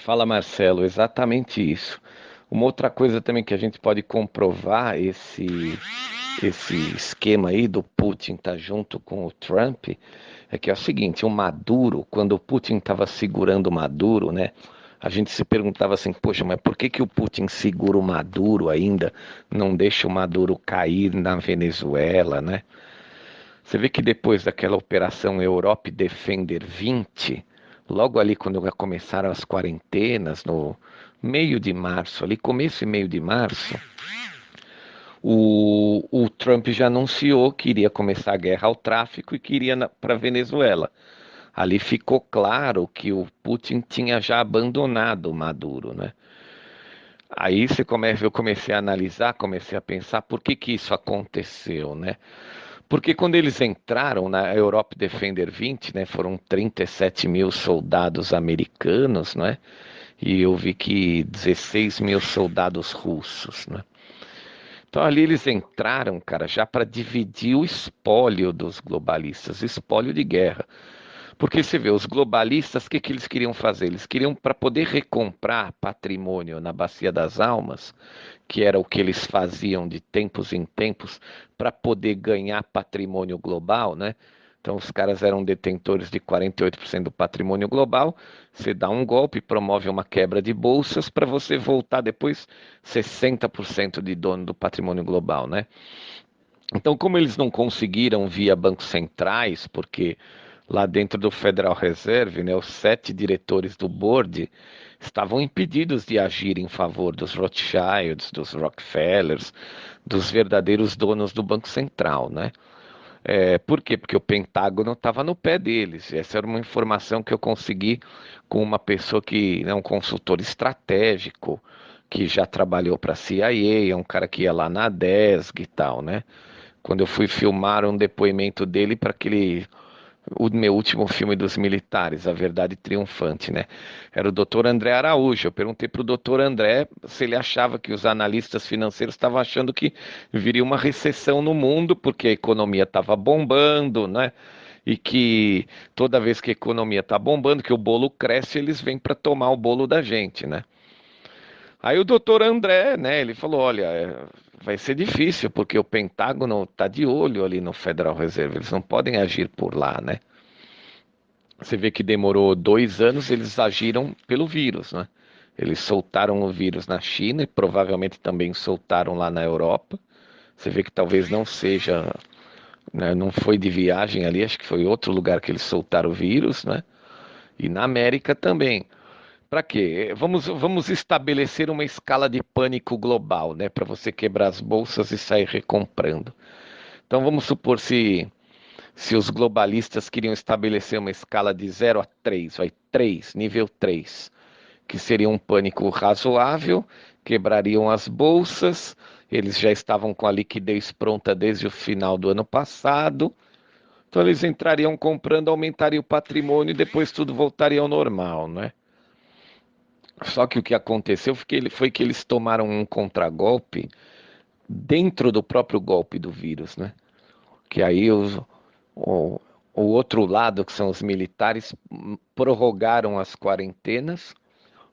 Fala, Marcelo, exatamente isso. Uma outra coisa também que a gente pode comprovar esse esquema aí do Putin estar junto com o Trump é que é o seguinte, o Maduro, quando o Putin estava segurando o Maduro, né? A gente se perguntava assim, poxa, mas por que que o Putin segura o Maduro ainda, não deixa o Maduro cair na Venezuela, né? Você vê que depois daquela operação Europe Defender 20, logo ali quando começaram as quarentenas, no meio de março, ali começo e meio de março, o Trump já anunciou que iria começar a guerra ao tráfico e que iria para Venezuela. Ali ficou claro que o Putin tinha já abandonado o Maduro, né? Aí eu comecei a analisar, comecei a pensar por que que isso aconteceu, né? Porque quando eles entraram na Europe Defender 20, né, foram 37 mil soldados americanos, né? E eu vi que 16 mil soldados russos, né? Então ali eles entraram, cara, já para dividir o espólio dos globalistas, espólio de guerra. Porque você vê, os globalistas, o que que eles queriam fazer? Eles queriam, para poder recomprar patrimônio na Bacia das Almas, que era o que eles faziam de tempos em tempos, para poder ganhar patrimônio global, né? Então, os caras eram detentores de 48% do patrimônio global. Você dá um golpe, promove uma quebra de bolsas para você voltar depois 60% de dono do patrimônio global, né? Então, como eles não conseguiram via bancos centrais, porque lá dentro do Federal Reserve, né, os 7 diretores do board estavam impedidos de agir em favor dos Rothschilds, dos Rockefellers, dos verdadeiros donos do Banco Central, né? Por quê? Porque o Pentágono estava no pé deles. Essa era uma informação que eu consegui com uma pessoa que é um consultor estratégico, que já trabalhou para a CIA, é um cara que ia lá na DESG e tal, né? Quando eu fui filmar um depoimento dele para aquele o meu último filme dos militares, A Verdade Triunfante, né? Era o doutor André Araújo. Eu perguntei para o doutor André se ele achava que os analistas financeiros estavam achando que viria uma recessão no mundo, porque a economia estava bombando, né? E que toda vez que a economia está bombando, que o bolo cresce, eles vêm para tomar o bolo da gente, né? Aí o doutor André, né, ele falou, olha, vai ser difícil, porque o Pentágono está de olho ali no Federal Reserve, eles não podem agir por lá, né? Você vê que demorou 2 anos, eles agiram pelo vírus, né? Eles soltaram o vírus na China e provavelmente também soltaram lá na Europa. Você vê que talvez não seja, né, não foi de viagem ali, acho que foi outro lugar que eles soltaram o vírus, né? E na América também. Para quê? Vamos estabelecer uma escala de pânico global, né? Para você quebrar as bolsas e sair recomprando. Então vamos supor se os globalistas queriam estabelecer uma escala de 0 a 3, vai 3, nível 3, que seria um pânico razoável, quebrariam as bolsas, eles já estavam com a liquidez pronta desde o final do ano passado, então eles entrariam comprando, aumentariam o patrimônio e depois tudo voltaria ao normal, né? Só que o que aconteceu foi que eles tomaram um contragolpe dentro do próprio golpe do vírus, né? Que aí o, o outro lado, que são os militares, prorrogaram as quarentenas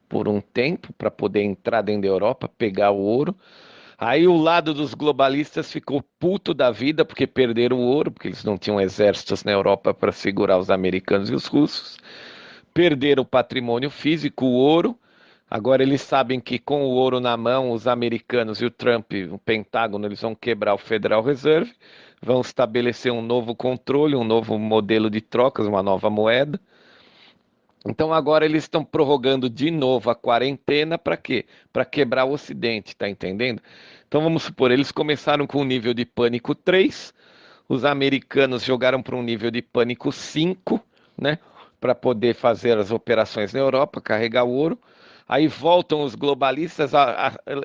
por um tempo para poder entrar dentro da Europa, pegar o ouro. Aí o lado dos globalistas ficou puto da vida porque perderam o ouro, porque eles não tinham exércitos na Europa para segurar os americanos e os russos. Perderam o patrimônio físico, o ouro. Agora eles sabem que com o ouro na mão, os americanos e o Trump, o Pentágono, eles vão quebrar o Federal Reserve, vão estabelecer um novo controle, um novo modelo de trocas, uma nova moeda. Então agora eles estão prorrogando de novo a quarentena para quê? Para quebrar o Ocidente, tá entendendo? Então vamos supor, eles começaram com um nível de pânico 3, os americanos jogaram para um nível de pânico 5, né? Para poder fazer as operações na Europa, carregar o ouro. Aí voltam os globalistas,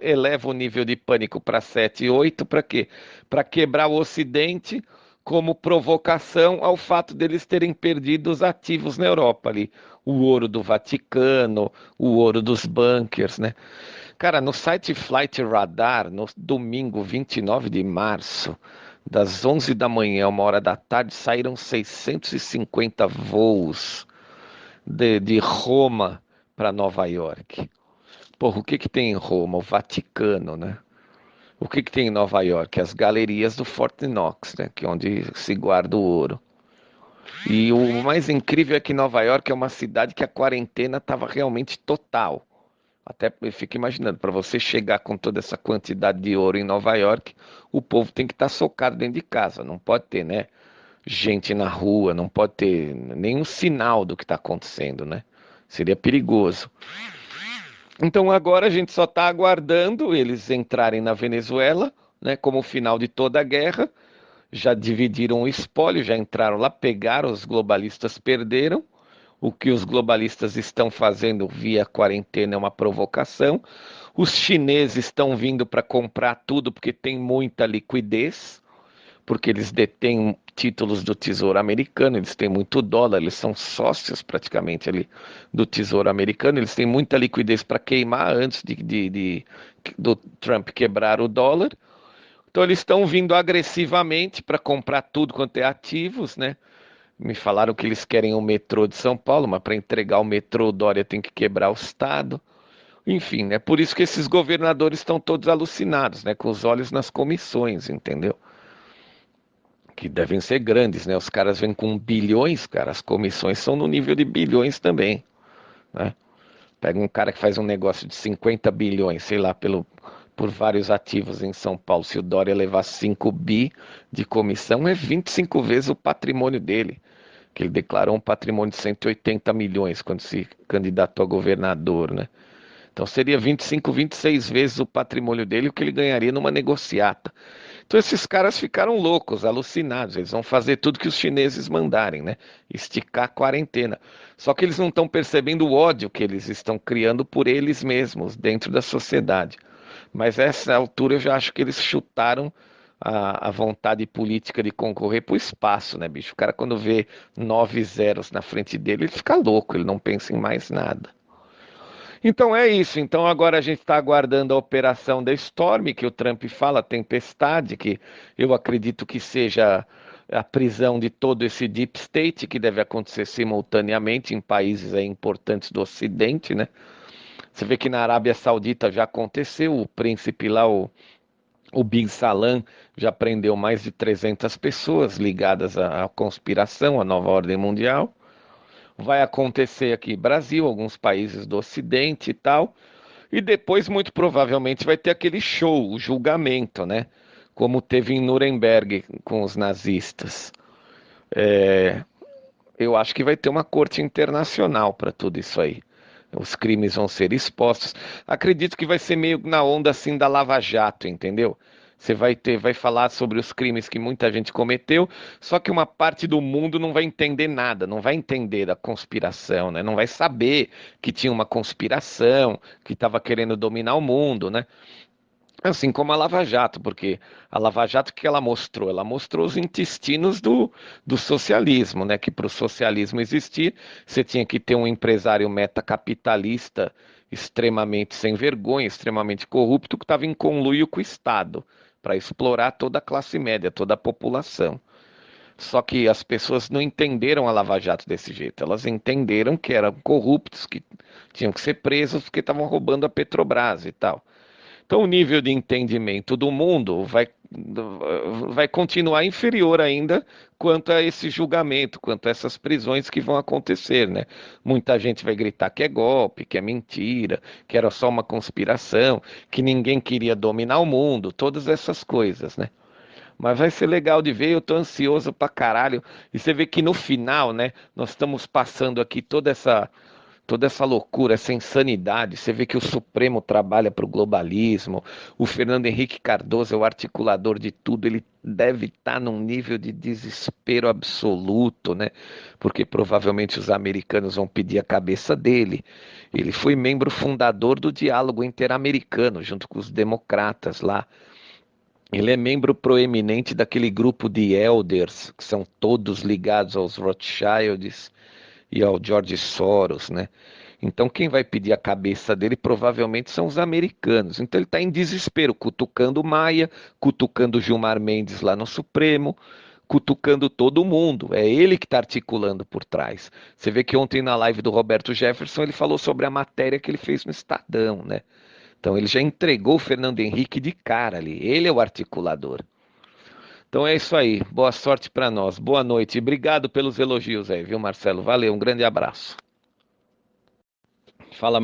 elevam o nível de pânico para 7 e 8, para quê? Para quebrar o Ocidente como provocação ao fato deles terem perdido os ativos na Europa ali. O ouro do Vaticano, o ouro dos bunkers, né? Cara, no site Flight Radar, no domingo 29 de março, das 11 da manhã a 1 hora da tarde, saíram 650 voos de Roma para Nova York? Porra, o que que tem em Roma? O Vaticano, né? O que que tem em Nova York? As galerias do Fort Knox, né? Que é onde se guarda o ouro. E o mais incrível é que Nova York é uma cidade que a quarentena estava realmente total. Até eu fico imaginando, para você chegar com toda essa quantidade de ouro em Nova York, o povo tem que estar socado dentro de casa. Não pode ter, né? Gente na rua, não pode ter nenhum sinal do que está acontecendo, né? Seria perigoso. Então agora a gente só está aguardando eles entrarem na Venezuela, né? Como o final de toda a guerra. Já dividiram o espólio, já entraram lá, pegaram, os globalistas perderam. O que os globalistas estão fazendo via quarentena é uma provocação. Os chineses estão vindo para comprar tudo porque tem muita liquidez, porque eles detêm títulos do Tesouro Americano, eles têm muito dólar, eles são sócios praticamente ali do Tesouro Americano, eles têm muita liquidez para queimar antes do Trump quebrar o dólar. Então eles estão vindo agressivamente para comprar tudo quanto é ativos, né? Me falaram que eles querem o metrô de São Paulo, mas para entregar o metrô, o Dória tem que quebrar o Estado. Enfim, né? Por isso que esses governadores estão todos alucinados, né? Com os olhos nas comissões, entendeu? Que devem ser grandes, né? Os caras vêm com bilhões, cara. As comissões são no nível de bilhões também, né? Pega um cara que faz um negócio de 50 bilhões, sei lá, por vários ativos em São Paulo. Se o Dória levar 5 bi de comissão, é 25 vezes o patrimônio dele, que ele declarou um patrimônio de 180 milhões quando se candidatou a governador, né? Então seria 25, 26 vezes o patrimônio dele o que ele ganharia numa negociata. Então esses caras ficaram loucos, alucinados. Eles vão fazer tudo que os chineses mandarem, né? Esticar a quarentena. Só que eles não estão percebendo o ódio que eles estão criando por eles mesmos dentro da sociedade. Mas a essa altura eu já acho que eles chutaram a vontade política de concorrer para o espaço, né, bicho? O cara, quando vê 9 zeros na frente dele, ele fica louco, ele não pensa em mais nada. Então é isso. Então agora a gente está aguardando a operação da Storm, que o Trump fala, tempestade, que eu acredito que seja a prisão de todo esse deep state, que deve acontecer simultaneamente em países aí importantes do Ocidente, né? Você vê que na Arábia Saudita já aconteceu, o príncipe lá, o Bin Salman, já prendeu mais de 300 pessoas ligadas à conspiração, à nova ordem mundial. Vai acontecer aqui Brasil, alguns países do Ocidente e tal. E depois, muito provavelmente, vai ter aquele show, o julgamento, né? Como teve em Nuremberg com os nazistas. Eu acho que vai ter uma corte internacional para tudo isso aí. Os crimes vão ser expostos. Acredito que vai ser meio na onda assim da Lava Jato, entendeu? Você vai falar sobre os crimes que muita gente cometeu, só que uma parte do mundo não vai entender nada, não vai entender da conspiração, né? Não vai saber que tinha uma conspiração, que estava querendo dominar o mundo, né? Assim como a Lava Jato, porque a Lava Jato, o que ela mostrou? Ela mostrou os intestinos do socialismo, né? Que para o socialismo existir, você tinha que ter um empresário metacapitalista extremamente sem vergonha, extremamente corrupto, que estava em conluio com o Estado, para explorar toda a classe média, toda a população. Só que as pessoas não entenderam a Lava Jato desse jeito. Elas entenderam que eram corruptos, que tinham que ser presos porque estavam roubando a Petrobras e tal. Então, o nível de entendimento do mundo vai continuar inferior ainda quanto a esse julgamento, quanto a essas prisões que vão acontecer, né? Muita gente vai gritar que é golpe, que é mentira, que era só uma conspiração, que ninguém queria dominar o mundo, todas essas coisas, né? Mas vai ser legal de ver, eu tô ansioso pra caralho. E você vê que no final, né, nós estamos passando aqui toda essa loucura, essa insanidade. Você vê que o Supremo trabalha para o globalismo, o Fernando Henrique Cardoso é o articulador de tudo, ele deve estar num nível de desespero absoluto, né? Porque provavelmente os americanos vão pedir a cabeça dele. Ele foi membro fundador do Diálogo Interamericano, junto com os democratas lá. Ele é membro proeminente daquele grupo de elders, que são todos ligados aos Rothschilds e ao George Soros, né? Então, quem vai pedir a cabeça dele provavelmente são os americanos. Então, ele está em desespero, cutucando Maia, cutucando Gilmar Mendes lá no Supremo, cutucando todo mundo. É ele que está articulando por trás. Você vê que ontem na live do Roberto Jefferson ele falou sobre a matéria que ele fez no Estadão, né? Então ele já entregou o Fernando Henrique de cara ali. Ele é o articulador. Então é isso aí. Boa sorte para nós. Boa noite. E obrigado pelos elogios aí, viu, Marcelo? Valeu, um grande abraço. Fala,